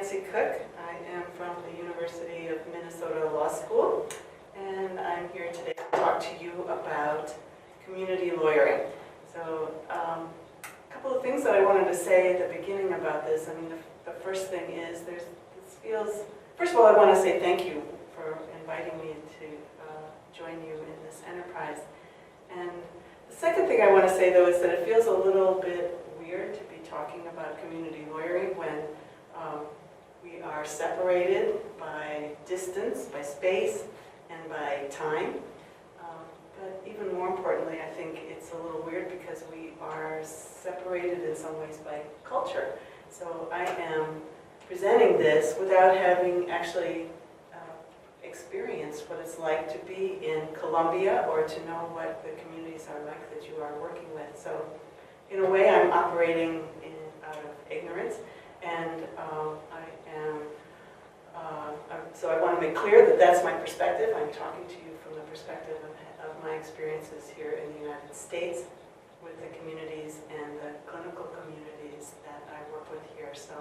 Nancy Cook. I am from the University of Minnesota Law School, and I'm here today to talk to you about community lawyering. So a couple of things that I wanted to say at the beginning about this. I mean, the first thing is first of all, I want to say thank you for inviting me to join you in this enterprise. And the second thing I want to say, though, is that it feels a little bit weird to be talking about community lawyering when we are separated by distance, by space, and by time. But even more importantly, I think it's a little weird because we are separated in some ways by culture. So I am presenting this without having actually experienced what it's like to be in Colombia or to know what the communities are like that you are working with. So in a way, I'm operating out of ignorance, and so I want to make clear that that's my perspective. I'm talking to you from the perspective of my experiences here in the United States with the communities and the clinical communities that I work with here. So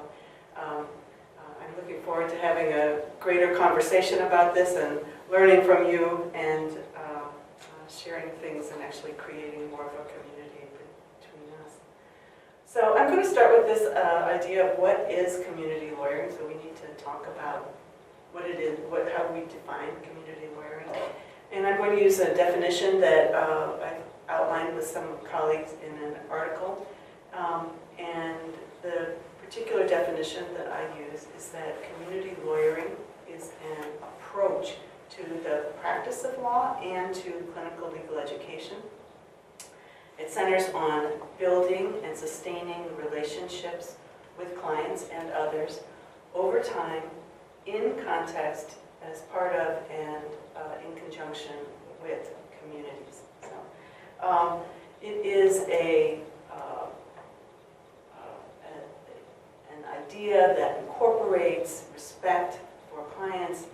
I'm looking forward to having a greater conversation about this and learning from you and sharing things and actually creating more of a community between us. So I'm going to start with this idea of what is community lawyering. So we need to talk about what it is, how we define community lawyering. And I'm going to use a definition that I've outlined with some colleagues in an article. And the particular definition that I use is that community lawyering is an approach to the practice of law and to clinical legal education. It centers on building and sustaining relationships with clients and others over time, in context, as part of and in conjunction with communities. So it is an idea that incorporates respect for clients.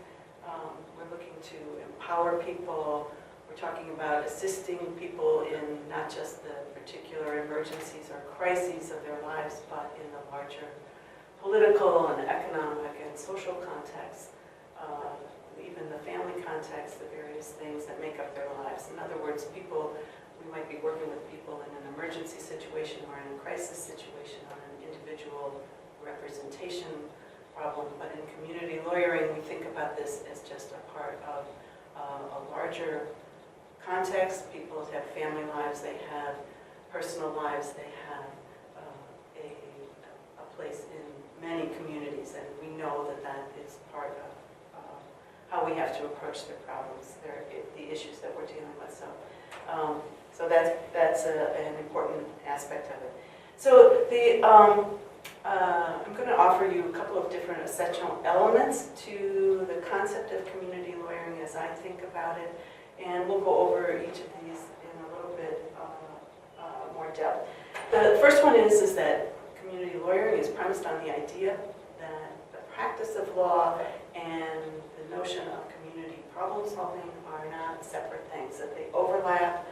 We're looking to empower people. We're talking about assisting people in not just the particular emergencies or crises of their lives, but in the larger political and economic and social context, even the family context, the various things that make up their lives. In other words, we might be working with people in an emergency situation or in a crisis situation on an individual representation problem, but in community lawyering, we think about this as just a part of a larger context. People have family lives, they have personal lives, they have a place in many communities, and we know that that is part of how we have to approach their problems, the issues that we're dealing with. So that's an important aspect of it. So I'm going to offer you a couple of different essential elements to the concept of community lawyering as I think about it, and we'll go over each of these in a little bit more depth. The first one is that community lawyering is premised on the idea that the practice of law and the notion of community problem solving are not separate things, that they overlap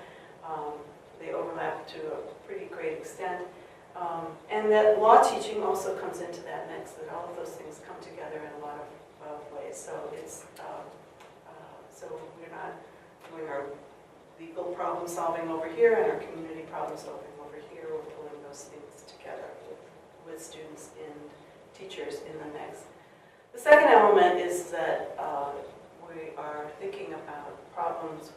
to a pretty great extent. And that law teaching also comes into that mix, that all of those things come together in a lot of ways. So so we're not doing our legal problem solving over here and our community problem solving over here. We're pulling those things together with students and teachers in the mix. The second element is that we are thinking about problems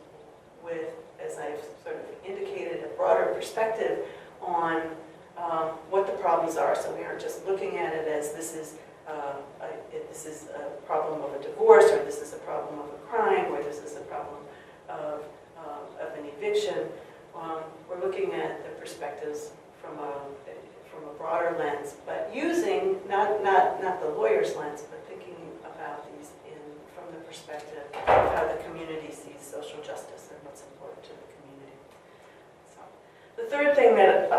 with, as I've sort of indicated, a broader perspective on what the problems are. So we aren't just looking at it as this is a problem of a divorce, or this is a problem of a crime, or this is a problem of an eviction. We're looking at the perspectives from a broader lens, but using not the lawyer's lens, but thinking about these from the perspective of how the community sees social justice and what's important to the community. So the third thing that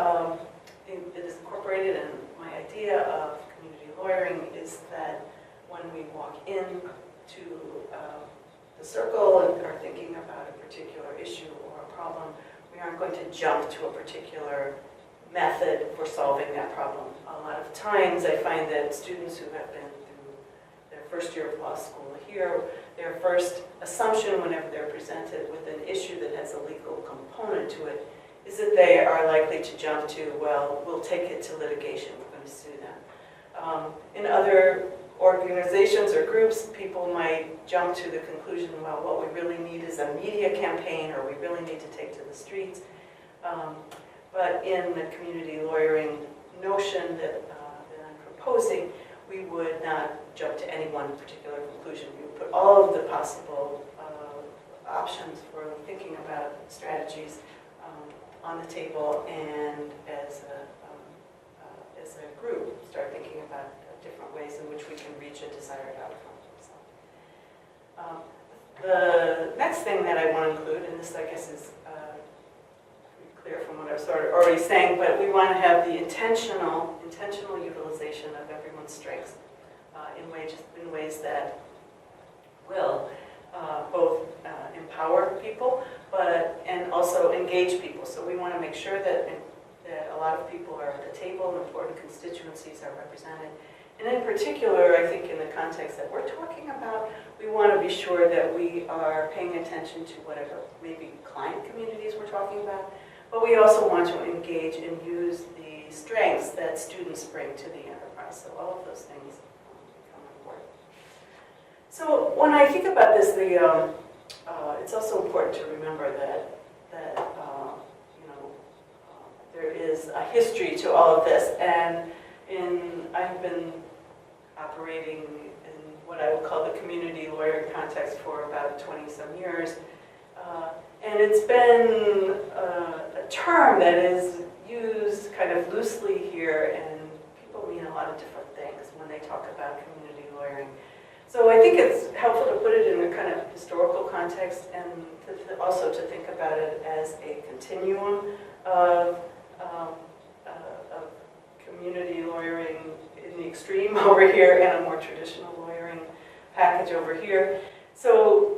is incorporated in my idea of community lawyering is that when we walk into the circle and are thinking about a particular issue or a problem, we aren't going to jump to a particular method for solving that problem. A lot of times I find that students who have been through first year of law school here, their first assumption whenever they're presented with an issue that has a legal component to it is that they are likely to jump to, well, we'll take it to litigation, we're going to sue them. In other organizations or groups, people might jump to the conclusion, well, what we really need is a media campaign, or we really need to take to the streets. But in the community lawyering notion that I'm proposing, we would not jump to any one particular conclusion. We would put all of the possible options for thinking about strategies on the table, and as a group, start thinking about different ways in which we can reach a desired outcome. So, the next thing that I want to include, and this I guess is pretty clear from what I've sort of already saying, but we want to have the intentional utilization of everyone's strengths in ways that will both empower people, and also engage people. So we want to make sure that a lot of people are at the table, and important constituencies are represented. And in particular, I think in the context that we're talking about, we want to be sure that we are paying attention to whatever maybe client communities we're talking about, but we also want to engage and use the strengths that students bring to the enterprise. So all of those things become important. So when I think about this, it's also important to remember that there is a history to all of this, and I've been operating in what I would call the community lawyering context for about 20-some years, and it's been a term that is used kind of loosely here, and people mean a lot of different things when they talk about community lawyering. So I think it's helpful to put it in a kind of historical context, and also to think about it as a continuum of community lawyering in the extreme over here, and a more traditional lawyering package over here. So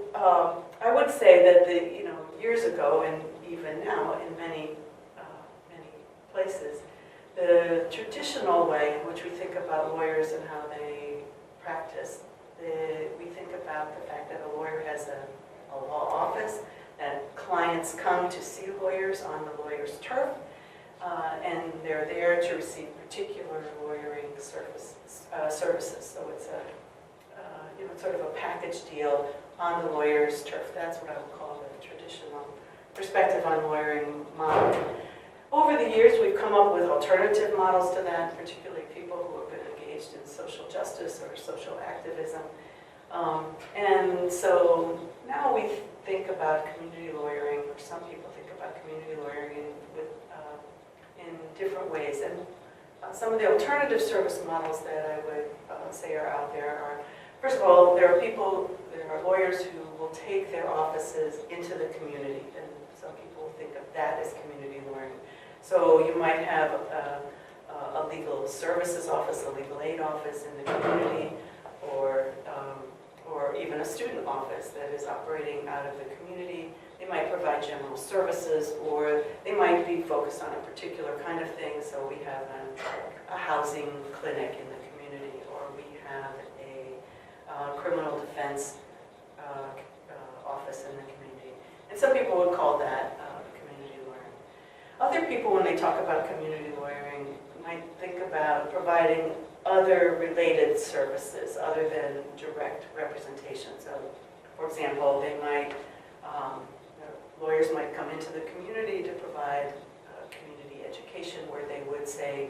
I would say that years ago, and even now in many places, the traditional way in which we think about lawyers and how they practice, we think about the fact that a lawyer has a law office, that clients come to see lawyers on the lawyer's turf, and they're there to receive particular lawyering services. So it's sort of a package deal on the lawyer's turf. That's what I would call the traditional perspective on lawyering model. Over the years, we've come up with alternative models to that, particularly people who have been engaged in social justice or social activism. And so now we think about community lawyering, or some people think about community lawyering in different ways. And some of the alternative service models that I would say are out there are, first of all, there are lawyers who will take their offices into the community, and some people think of that as community lawyering. So you might have a legal services office, a legal aid office in the community, or even a student office that is operating out of the community. They might provide general services, or they might be focused on a particular kind of thing. So we have a housing clinic in the community, or we have a criminal defense office in the community. And some people would call that community lawyering. Other people, when they talk about community lawyering, might think about providing other related services other than direct representation. So, for example, lawyers might come into the community to provide community education, where they would say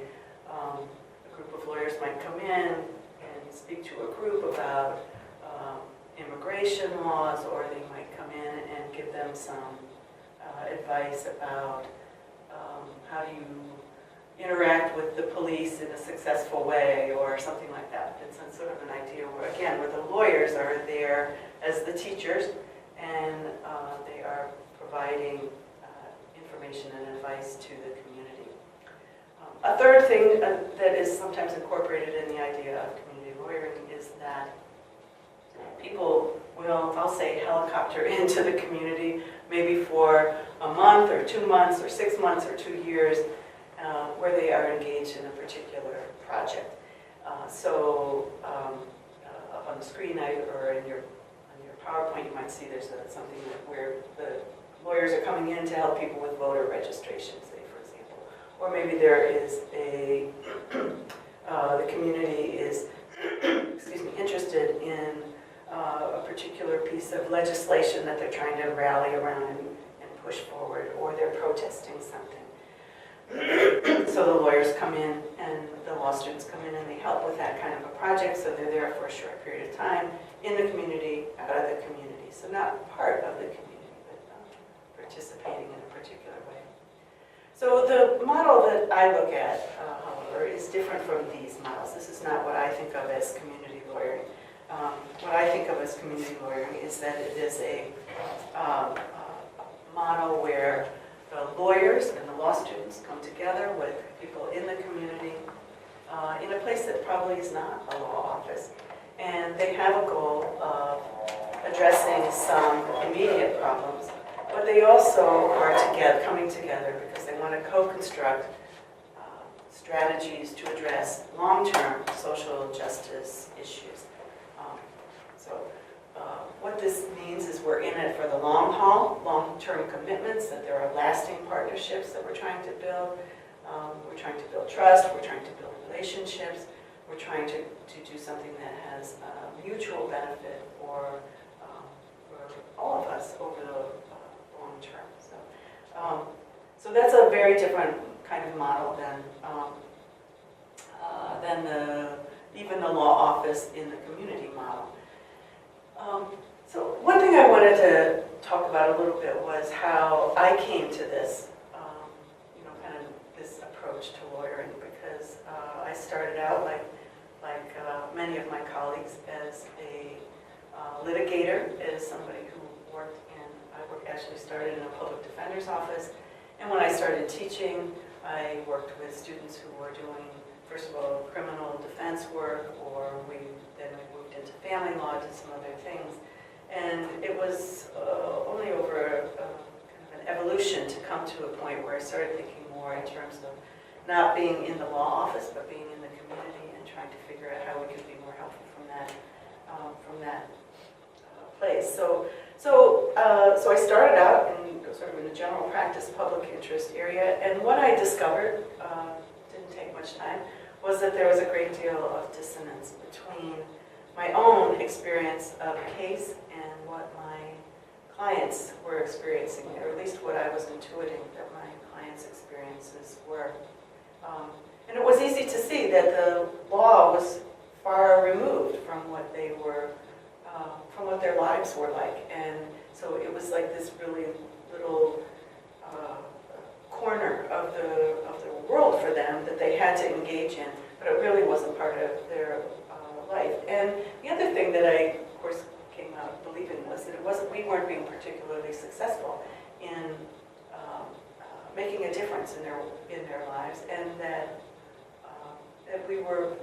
a group of lawyers might come in and speak to a group about immigration laws, or they might come in and give them some advice about how do you interact with the police in a successful way, or something like that. It's sort of an idea where, again, where the lawyers are there as the teachers, and they are providing information and advice to the community. A third thing that is sometimes incorporated in the idea of community lawyering is that people will, I'll say, helicopter into the community, maybe for a month or 2 months or 6 months or 2 years, where they are engaged in a particular project. So up on the screen or in your PowerPoint, you might see there's something where the lawyers are coming in to help people with voter registration, say, for example. Or maybe there is the community is excuse me, interested in a particular piece of legislation that they're trying to rally around and push forward, or they're protesting something. So the lawyers come in and the law students come in and they help with that kind of a project, so they're there for a short period of time in the community, out of the community. So not part of the community, but participating in a particular way. So the model that I look at, however, is different from these models. This is not what I think of as community lawyering. What I think of as community lawyering is that it is a model where the lawyers and the law students come together with people in the community in a place that probably is not a law office. And they have a goal of addressing some immediate problems, but they also are coming together because they want to co-construct strategies to address long-term social justice issues. What this means is we're in it for the long haul, long-term commitments, that there are lasting partnerships that we're trying to build. We're trying to build trust, we're trying to build relationships, we're trying to do something that has mutual benefit for all of us over the long term. So that's a very different kind of model than even the law office in the community model. So one thing I wanted to talk about a little bit was how I came to this, kind of this approach to lawyering, because I started out like many of my colleagues as a litigator, as somebody who actually started in a public defender's office, and when I started teaching, I worked with students who were doing, first of all, criminal defense work, or then I moved into family law, did some other things. And it was only over kind of an evolution to come to a point where I started thinking more in terms of not being in the law office, but being in the community and trying to figure out how we could be more helpful from that place. So I started out in sort of in the general practice public interest area, and what I discovered, didn't take much time, was that there was a great deal of dissonance between my own experience of a case and what my clients were experiencing, or at least what I was intuiting that my clients' experiences were. And it was easy to see that the law was far removed from what they were, from what their lives were like. And so it was like this really little corner of the world for them that they had to engage in, but it really wasn't part of their life. And the other thing that I, of course, came out believing was that we weren't being particularly successful in making a difference in their lives, and that we were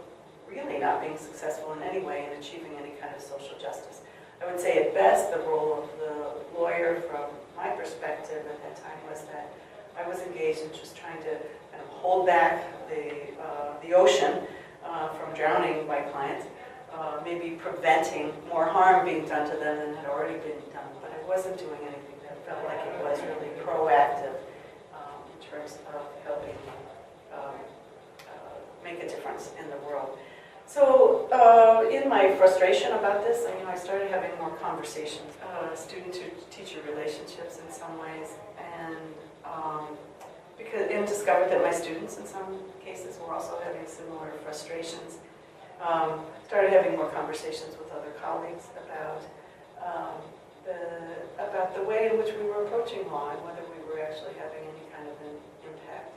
really not being successful in any way in achieving any kind of social justice. I would say at best the role of the lawyer from my perspective at that time was that I was engaged in just trying to kind of hold back the ocean from drowning my clients, maybe preventing more harm being done to them than had already been done. But I wasn't doing anything that felt like it was really proactive in terms of helping make a difference in the world. So in my frustration about this, I started having more conversations, student-to-teacher relationships in some ways, and discovered that my students in some cases were also having similar frustrations. Started having more conversations with other colleagues about the way in which we were approaching law and whether we were actually having any kind of an impact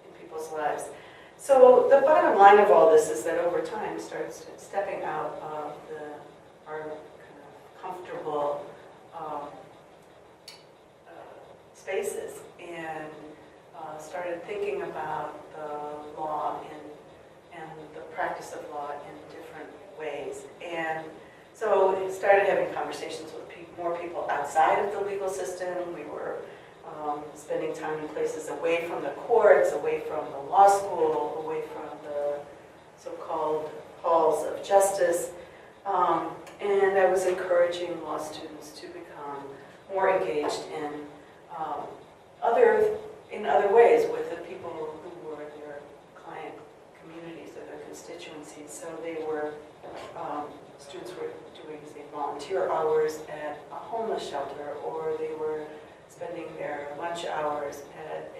in people's lives. So the bottom line of all this is that over time, started stepping out of our kind of comfortable spaces and started thinking about the law and the practice of law in different ways. And so we started having conversations with more people outside of the legal system. We were spending time in places away from the courts, away from the law school, away from the so-called halls of justice, And I was encouraging law students to become more engaged in other ways with the people who were their client communities or their constituencies. So they were, students were doing, say, volunteer hours at a homeless shelter, or they were spending their lunch hours at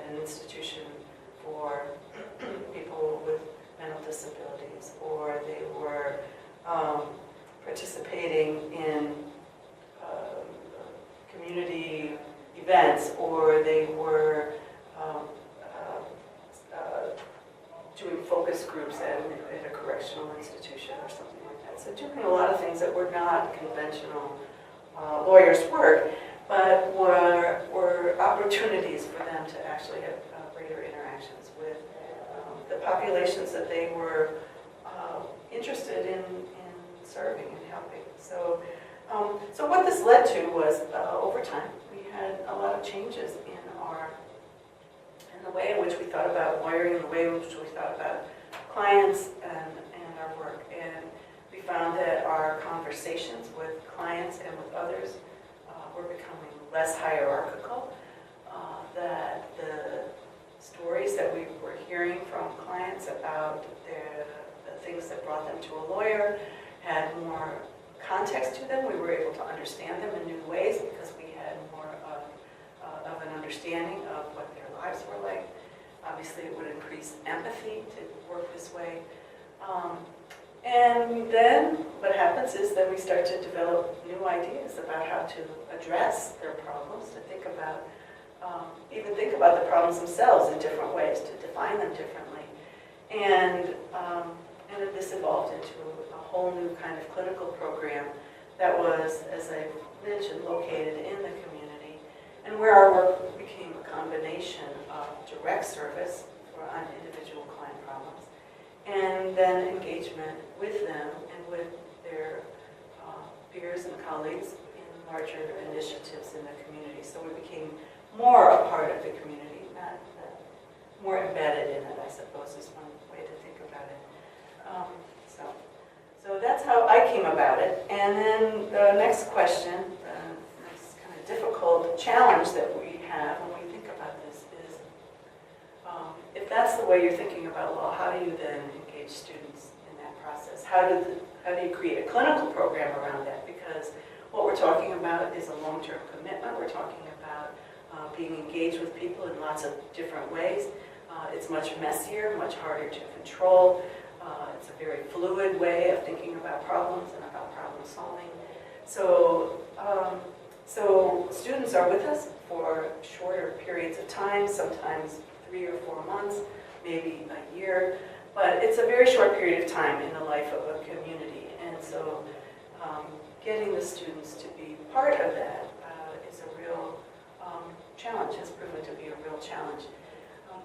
an institution for people with mental disabilities, or they were participating in community events, or they were doing focus groups at a correctional institution or something like that. So doing a lot of things that were not conventional lawyers' work, but were opportunities for them to actually have greater interactions with the populations that they were interested in serving and helping. So, so what this led to was, over time, we had a lot of changes in the way in which we thought about lawyering, the way in which we thought about clients and our work. And we found that our conversations with clients and with others were becoming less hierarchical, that the stories that we were hearing from clients about the things that brought them to a lawyer had more context to them. We were able to understand them in new ways because we had more of an understanding of what their lives were like. Obviously, it would increase empathy to work this way. And then what happens is that we start to develop new ideas about how to address their problems, to think about, even think about the problems themselves in different ways, to define them differently. And this evolved into a whole new kind of clinical program that was, as I mentioned, located in the community, and where our work became a combination of direct service on individual client problems, and then engagement with them and with their peers and colleagues in larger initiatives in the community. So we became more a part of the community, not more embedded in it, I suppose, is one way to think about it. So that's how I came about it. And then the next question, the next kind of difficult challenge that we have when we think about this is, if that's the way you're thinking about law, how do you then engage students in that process? How do you create a clinical program around that? Because what we're talking about is a long-term commitment. We're talking about being engaged with people in lots of different ways. It's much messier, much harder to control. It's a very fluid way of thinking about problems and about problem solving. So, so students are with us for shorter periods of time, sometimes 3 or 4 months, maybe a year, but it's a very short period of time in the life of a community. And so getting the students to be part of that is a real challenge, has proven to be a real challenge.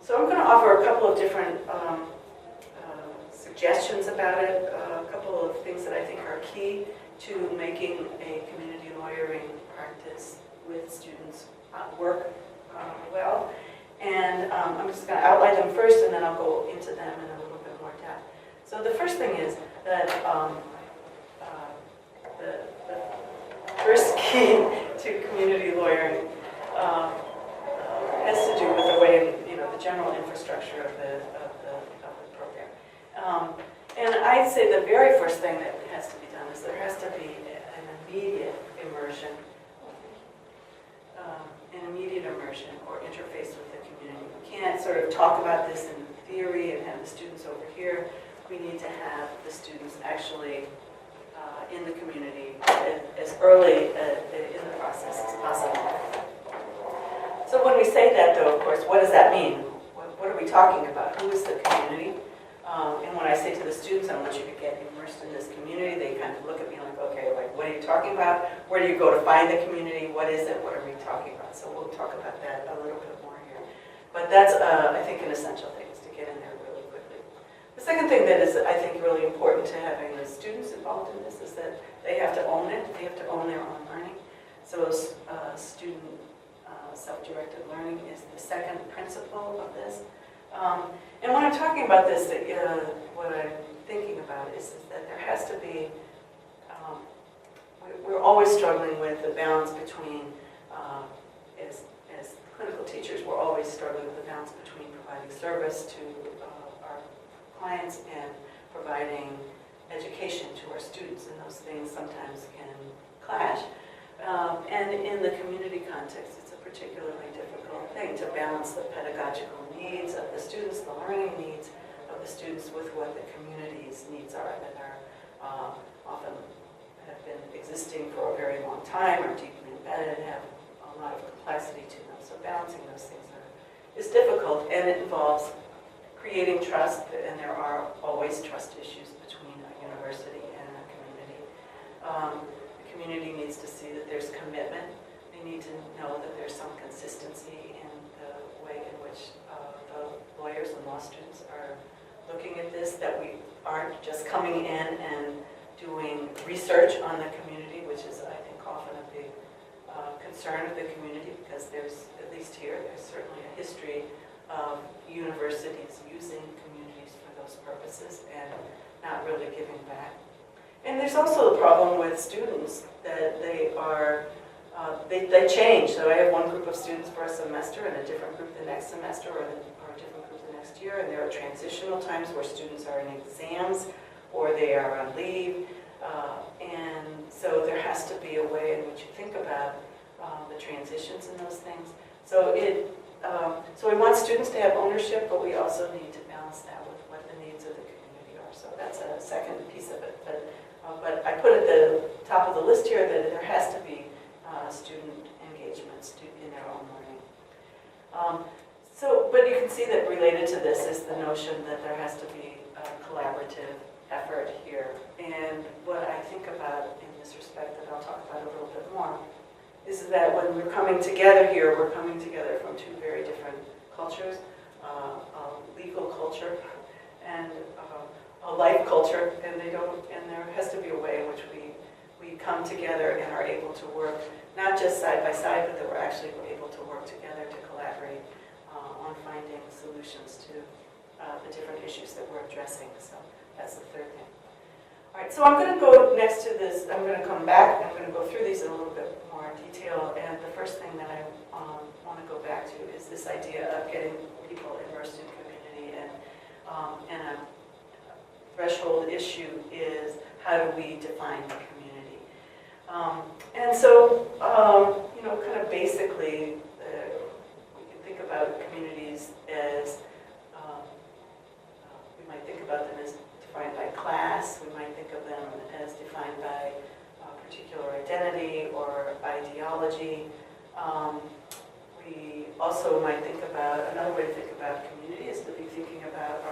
So I'm going to offer a couple of different suggestions about it, a couple of things that I think are key to making a community lawyering practice with students work well. And I'm just going to outline them first, and then I'll go into them in a little bit more depth. So the first thing is that the first key to community lawyering has to do with the way, the general infrastructure of the program. And I'd say the very first thing that has to be done is there has to be an immediate immersion, or interface with the community. We can't sort of talk about this in theory and have the students over here. We need to have the students actually in the community as early in the process as possible. So when we say that, though, of course, what does that mean? What are we talking about? Who is the community? And when I say to the students, I want you to get immersed in this community, they kind of look at me like, okay, like, what are you talking about? Where do you go to find the community? What is it? What are we talking about? So we'll talk about that a little bit more here. But that's, I think, an essential thing, is to get in there really quickly. The second thing that is, I think, really important to having the students involved in this is that they have to own it. They have to own their own learning. So student self-directed learning is the second principle of this. And when I'm talking about this, what I'm thinking about is that there has to be, we're always struggling with the balance between, as clinical teachers, we're always struggling with the balance between providing service to our clients and providing education to our students, and those things sometimes can clash. And in the community context, it's a particularly difficult thing to balance the pedagogical needs of the students, the learning needs of the students with what the community's needs are that are often have been existing for a very long time, are deeply embedded, have a lot of complexity to them. So balancing those things is difficult, and it involves creating trust, and there are always trust issues between a university and a community. The community needs to see that there's commitment. They need to know that there's some consistency in the way in which the lawyers and law students are looking at this, that we aren't just coming in and doing research on the community, which is, I think, often a big concern of the community, because there's, at least here, there's certainly a history of universities using communities for those purposes and not really giving back. And there's also the problem with students that they are, they change. So I have one group of students for a semester and a different group the next semester, or a different group the next year, and there are transitional times where students are in exams or they are on leave. And so there has to be a way in which you think about the transitions in those things. So so we want students to have ownership, but we also need to balance that with what the needs of the community are. So that's a second piece of it. But I put at the top of the list here that there has to be student engagement in their own learning. But you can see that related to this is the notion that there has to be a collaborative effort here. And what I think about in this respect, that I'll talk about a little bit more, is that when we're coming together here, we're coming together from two very different cultures, a legal culture and a life culture, and there has to be a way in which we come together and are able to work, not just side by side, but that we're actually able to work together to collaborate on finding solutions to the different issues that we're addressing. So that's the third thing. All right, so I'm going to go next to this, I'm going to come back, I'm going to go through these in a little bit more detail, and the first thing that I want to go back to is this idea of getting people immersed in community, and a threshold issue is how do we define the community. And so, kind of basically, we can think about communities as, we might think about them as defined by class, we might think of them as defined by a particular identity or ideology. We also might think about, another way to think about community is to be thinking about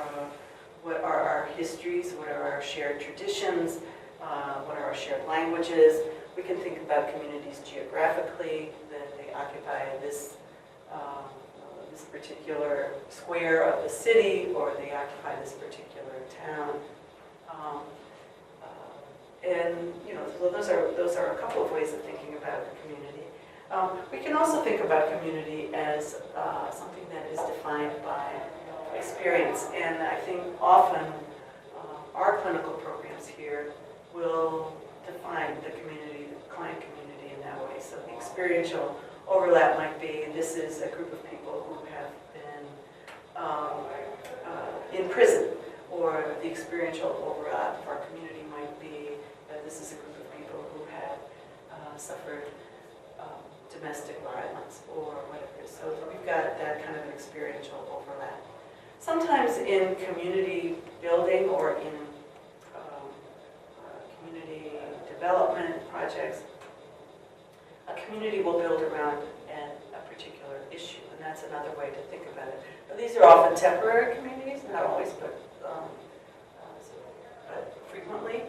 what are our histories, what are our shared traditions, what are our shared languages. We can think about communities geographically, that they occupy this particular square of the city, or they occupy this particular town. And so those are a couple of ways of thinking about the community. We can also think about community as something that is defined by experience, and I think often our clinical programs here will define the community, the client community in that way. So the experiential overlap might be, this is a group of people who have been in prison, or the experiential overlap of our community might be that this is a group of people who have suffered domestic violence or whatever. So we've got that kind of an experiential overlap. Sometimes in community building or in community development projects, a community will build around a particular issue, and that's another way to think about it. But these are often temporary communities, not always, but frequently.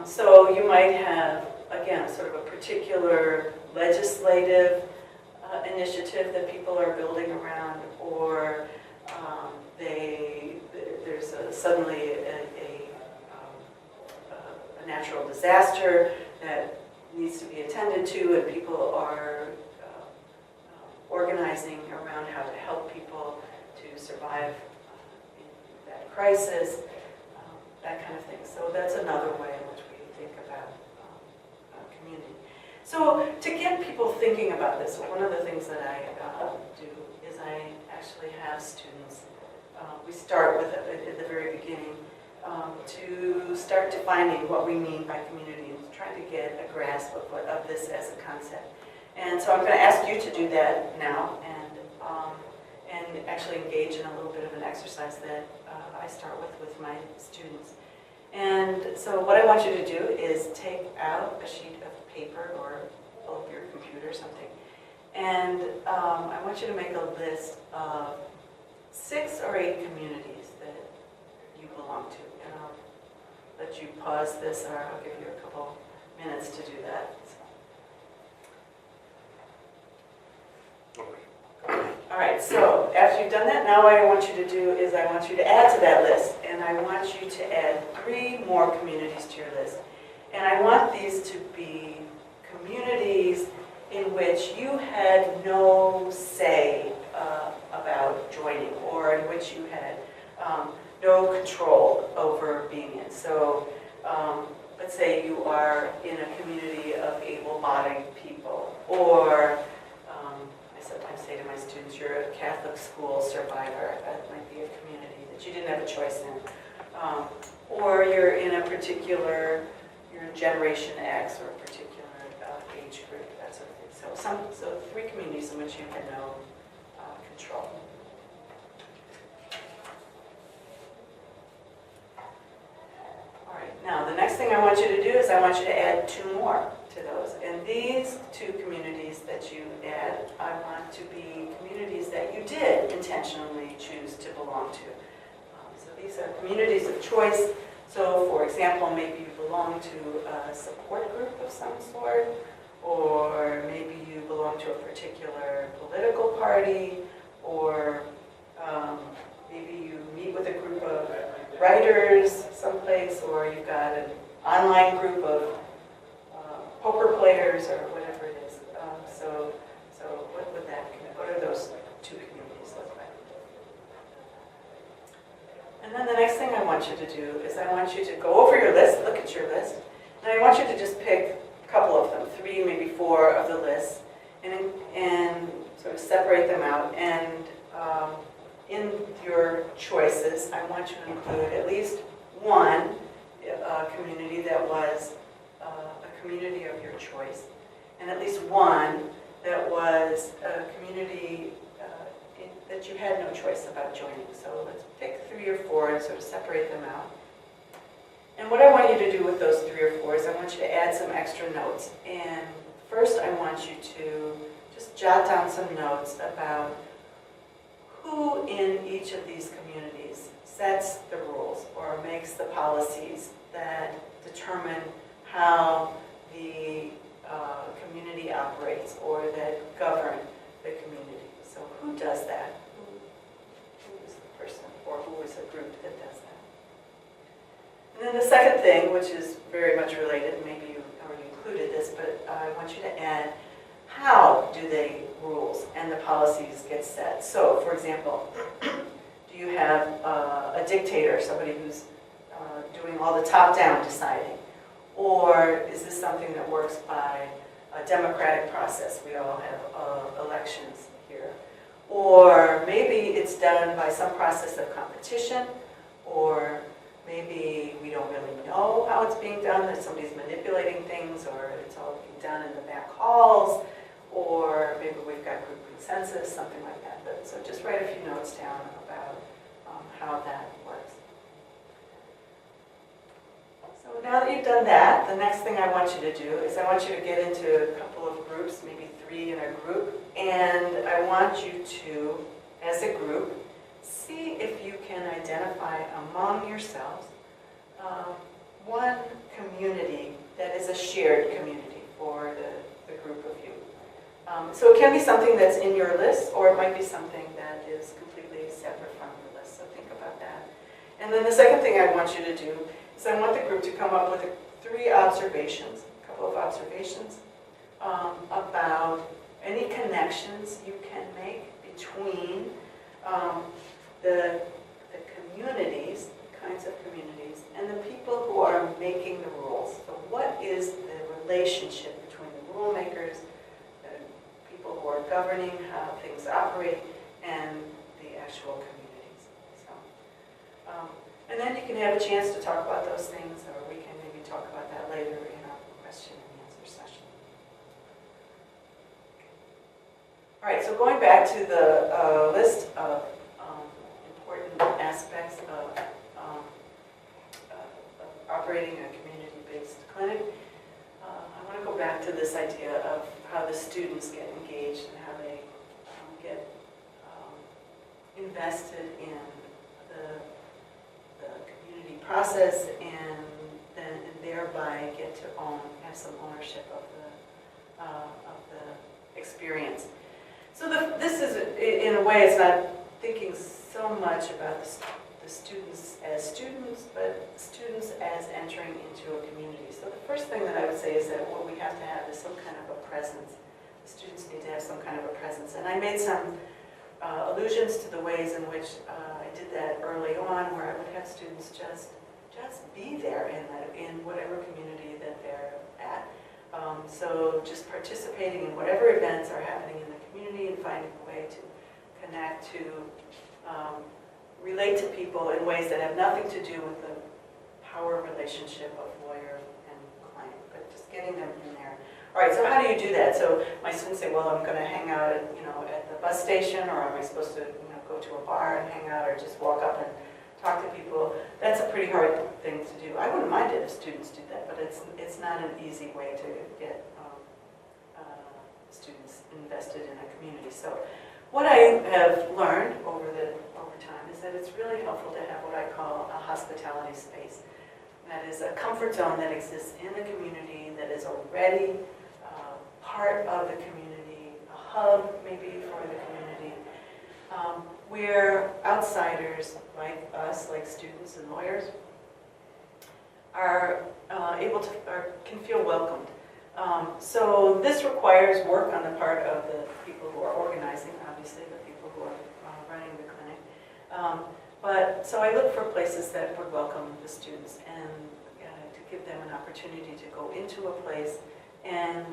So you might have, again, sort of a particular legislative initiative that people are building around, or there's suddenly a natural disaster that needs to be attended to, and people are organizing around how to help people to survive in that crisis. that kind of thing. So that's another way in which we think about community. So to get people thinking about this, one of the things that I do is I actually have students, we start with, at the very beginning, to start defining what we mean by community and trying to get a grasp of this as a concept. And so I'm going to ask you to do that now and actually engage in a little bit of an exercise that I start with my students. And so what I want you to do is take out a sheet of paper or pull up your computer or something. And I want you to make a list of 6 or 8 communities that you belong to. And I'll let you pause this, or I'll give you a couple minutes to do that. All right, so after you've done that, now what I want you to do is I want you to add to that list. And I want you to add 3 more communities to your list. And I want these to be communities in which you had no say about joining, or in which you had no control over being in. So let's say you are in a community of able-bodied people, or I sometimes say to my students, you're a Catholic school survivor. That might be a community that you didn't have a choice in. Or you're in a particular, you're Generation X, or a particular age group, that sort of thing. So 3 communities in which you had no control. All right, now the next thing I want you to do is I want you to add 2 more to those. And these 2 communities that you add, I want to be communities that you did intentionally choose to belong to. So these are communities of choice. So for example, maybe you belong to a support group of some sort, or maybe you belong to a particular political party, or maybe you meet with a group of writers someplace, or you've got an online group of poker players, or whatever it is. So what would that? What are those 2 communities look like? And then the next thing I want you to do is I want you to go over your list, look at your list, and I want you to just pick a couple of them, 3, maybe 4 of the list, and sort of separate them out. And in your choices, I want you to include at least one community that was a community of your choice, and at least one that was a community that you had no choice about joining. So let's pick 3 or 4 and sort of separate them out. And what I want you to do with those 3 or 4 is I want you to add some extra notes. And first I want you to just jot down some notes about who in each of these communities sets the rules or makes the policies that determine how the community operates, or that govern the community. So who does that? Who is the person, or who is a group that does that? And then the second thing, which is very much related, maybe you already included this, but I want you to add, how do the rules and the policies get set? So, for example, do you have a dictator, somebody who's doing all the top-down deciding? Or is this something that works by a democratic process? We all have elections here. Or maybe it's done by some process of competition, or maybe we don't really know how it's being done, that somebody's manipulating things, or it's all being done in the back halls, or maybe we've got group consensus, something like that. But, so just write a few notes down about how that works. So now that you've done that, the next thing I want you to do is I want you to get into a couple of groups, maybe 3 in a group, and I want you to, as a group, see if you can identify among yourselves one community that is a shared community for the group of you. So it can be something that's in your list, or it might be something that is completely separate from your list, so think about that. And then the second thing I want you to do is I want the group to come up with 3 observations, a couple of observations, about any connections you can make between the communities, kinds of communities, and the we're governing, how things operate, and the actual communities. So, and then you can have a chance to talk about those things, or we can maybe talk about that later in our question and answer session. All right, so going back to the list of important aspects of operating a community-based clinic, I want to go back to this idea of how the students get engaged and how they get invested in the community process, and then thereby get to have some ownership of the experience. So this is, in a way, it's not thinking so much about the students, but students as entering into a community. So the first thing that I would say is that what we have to have is some kind of a presence. The students need to have some kind of a presence. And I made some allusions to the ways in which I did that early on, where I would have students just be there in whatever community that they're at. So just participating in whatever events are happening in the community and finding a way to connect, to relate to people in ways that have nothing to do with the power relationship of lawyer and client, but just getting them in there. All right, so how do you do that? So my students say, well, I'm going to hang out at, at the bus station, or am I supposed to go to a bar and hang out, or just walk up and talk to people? That's a pretty hard thing to do. I wouldn't mind it if students did that, but it's not an easy way to get students invested in a community. So what I have learned over time is that it's really helpful to have what I call a hospitality space. That is a comfort zone that exists in the community, that is already part of the community, a hub maybe for the community, where outsiders like us, like students and lawyers, are can feel welcomed. So this requires work on the part of the people who are organizing, obviously, the people who are running the clinic. So I look for places that would welcome the students and to give them an opportunity to go into a place and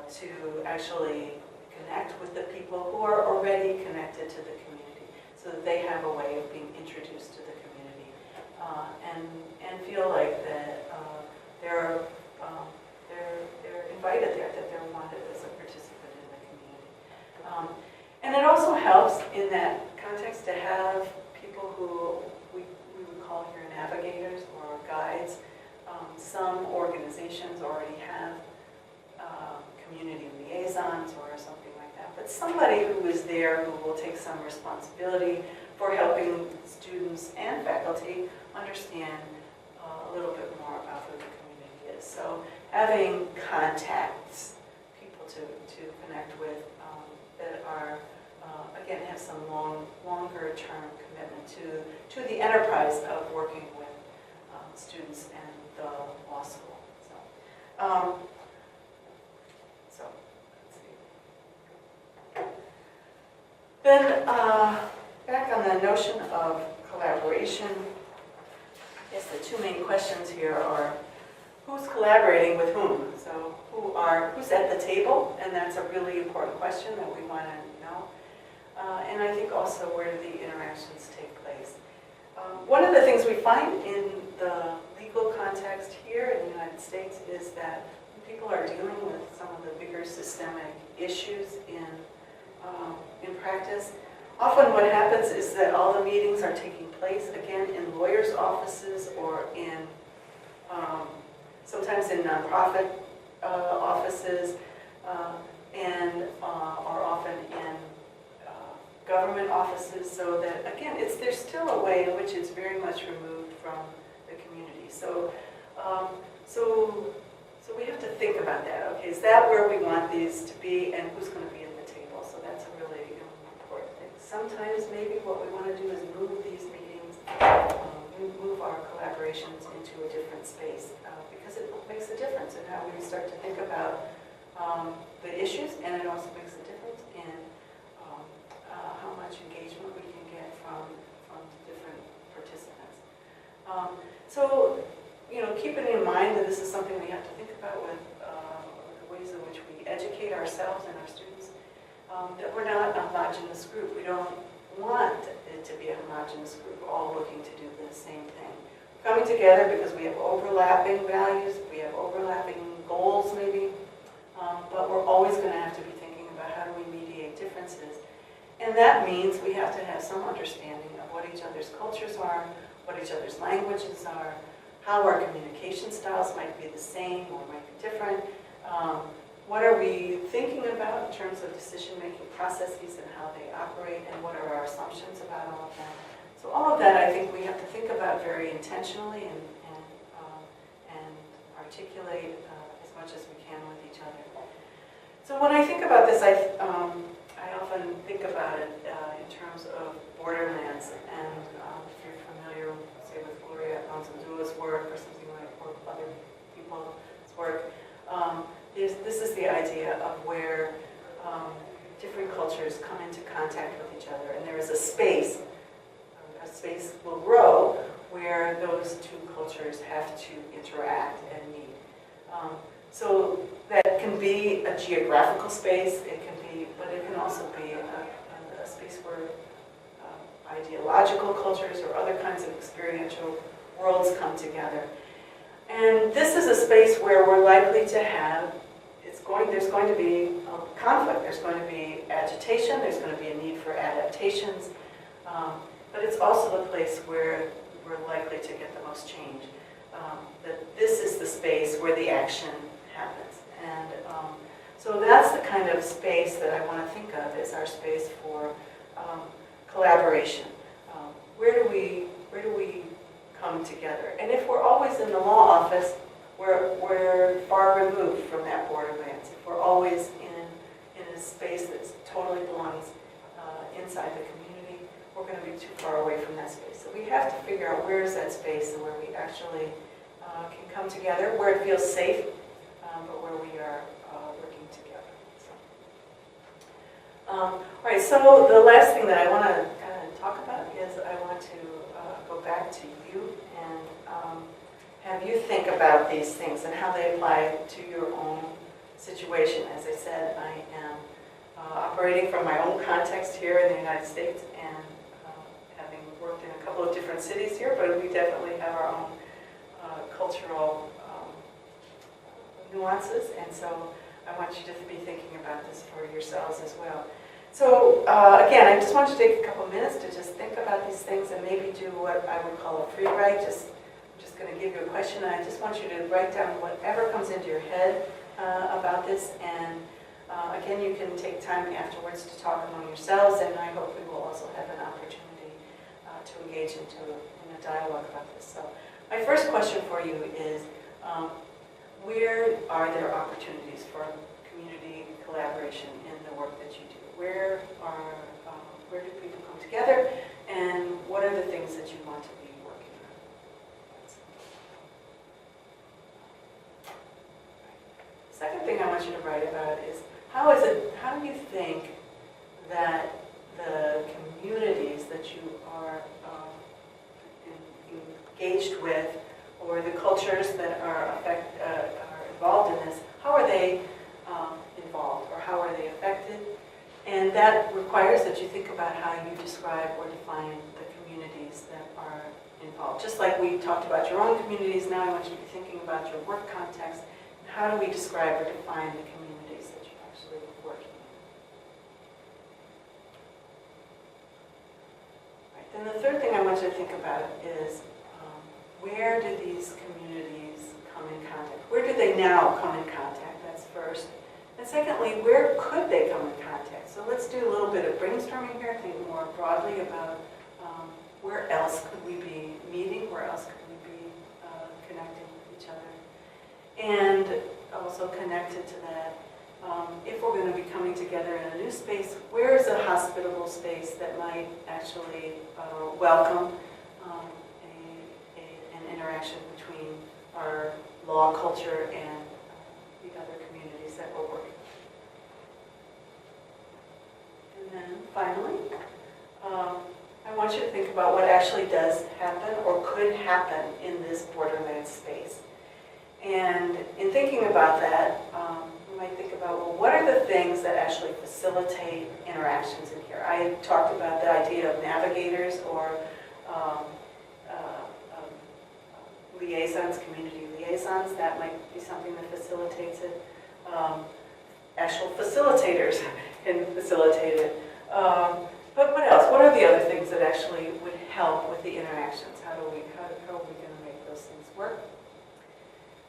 to actually connect with the people who are already connected to the community, so that they have a way of being introduced to the community and feel like that they're invited there, that they're wanted as a participant in the community. And it also helps in that context to have people who we would call here navigators or guides. Some organizations already have community liaisons or something like that, but somebody who is there who will take some responsibility for helping students and faculty understand a little bit more about who the community is. So having contacts, people to connect with that are, again, have some longer term commitment to the enterprise of working with students and the law school. So let's see. Then back on the notion of collaboration, I guess the two main questions here are, who's collaborating with whom? So who's at the table? And that's a really important question that we want to know. And I think also, where do the interactions take place? One of the things we find in the legal context here in the United States is that when people are dealing with some of the bigger systemic issues in practice, often what happens is that all the meetings are taking place, again, in lawyers' offices or in sometimes in nonprofit offices, and are often in government offices, so that, again, there's still a way in which it's very much removed from the community. So we have to think about that. Okay, is that where we want these to be, and who's going to be at the table? So that's a really important thing. Sometimes maybe what we want to do is move these meetings, move our collaborations into a different space, because it makes a difference in how we start to think about the issues, and it also makes a difference in how much engagement we can get from different participants. So, keeping in mind that this is something we have to think about with the ways in which we educate ourselves and our students, that we're not a homogenous group. We don't want it to be a homogenous group, all looking to do the same thing. Coming together because we have overlapping values, we have overlapping goals maybe, but we're always going to have to be thinking about how do we mediate differences. And that means we have to have some understanding of what each other's cultures are, what each other's languages are, how our communication styles might be the same or might be different. What are we thinking about in terms of decision-making processes and how they operate, and what are our assumptions about all of that? So all of that I think we have to think about very intentionally and articulate as much as we can with each other. So when I think about this, I often think about it in terms of borderlands, and if you're familiar, say, with Gloria Anzaldúa's work or something like, or other people's work, this is the idea of where different cultures come into contact with each other, and there is a space will grow where those two cultures have to interact and meet. So that can be a geographical space, but it can also be a space where ideological cultures or other kinds of experiential worlds come together. And this is a space where we're likely to have, there's going to be a conflict, there's going to be agitation, there's going to be a need for adaptations, but it's also the place where we're likely to get the most change. That this is the space where the action happens. And so that's the kind of space that I want to think of as our space for collaboration. Where do we come together? And if we're always in the law office, we're far removed from that borderlands. If we're always in a space that totally belongs inside the community, we're going to be too far away from that space. So we have to figure out where is that space and where we actually can come together, where it feels safe, but where we are working together. All right, so the last thing that I want to kind of talk about is I want to go back to you and have you think about these things and how they apply to your own situation. As I said, I am operating from my own context here in the United States, and having worked in a couple of different cities here, but we definitely have our own cultural nuances, and so I want you to be thinking about this for yourselves as well. So again, I just want you to take a couple minutes to just think about these things and maybe do what I would call a free write. I'm just going to give you a question, and I just want you to write down whatever comes into your head about this, and again, you can take time afterwards to talk among yourselves, and I hope we will also have an opportunity to engage in a dialogue about this. So my first question for you is, where are there opportunities for community collaboration in the work that you do? Where do people come together, and what are the things that you want to be working on? Second thing I want you to write about is how do you think that the communities that you are engaged with, or the cultures that are involved in this, how are they involved, or how are they affected? And that requires that you think about how you describe or define the communities that are involved. Just like we talked about your own communities, now I want you to be thinking about your work context. And how do we describe or define the communities that you actually work in? Right. Then the third thing I want you to think about is, where do these communities come in contact? Where do they now come in contact? That's first. And secondly, where could they come in contact? So let's do a little bit of brainstorming here, think more broadly about where else could we be meeting, where else could we be connecting with each other. And also connected to that, if we're going to be coming together in a new space, where is a hospitable space that might actually welcome an interaction between our law culture and the other communities that we're working with. And then finally, I want you to think about what actually does happen or could happen in this borderland space. And in thinking about that, you might think about, well, what are the things things that actually facilitate interactions in here. I talked about the idea of navigators or liaisons, community liaisons. That might be something that facilitates it. Actual facilitators can facilitate it. But what else? What are the other things that actually would help with the interactions? How are we going to make those things work?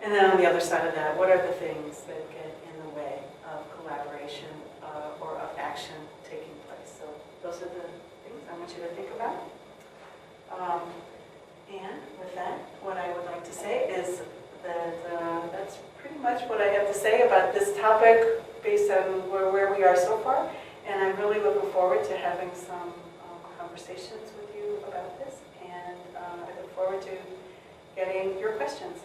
And then on the other side of that, what are the things that get in the way of collaboration or of action taking place? So those are the things I want you to think about. And with that, what I would like to say is that that's pretty much what I have to say about this topic based on where we are so far. And I'm really looking forward to having some conversations with you about this. And I look forward to getting your questions.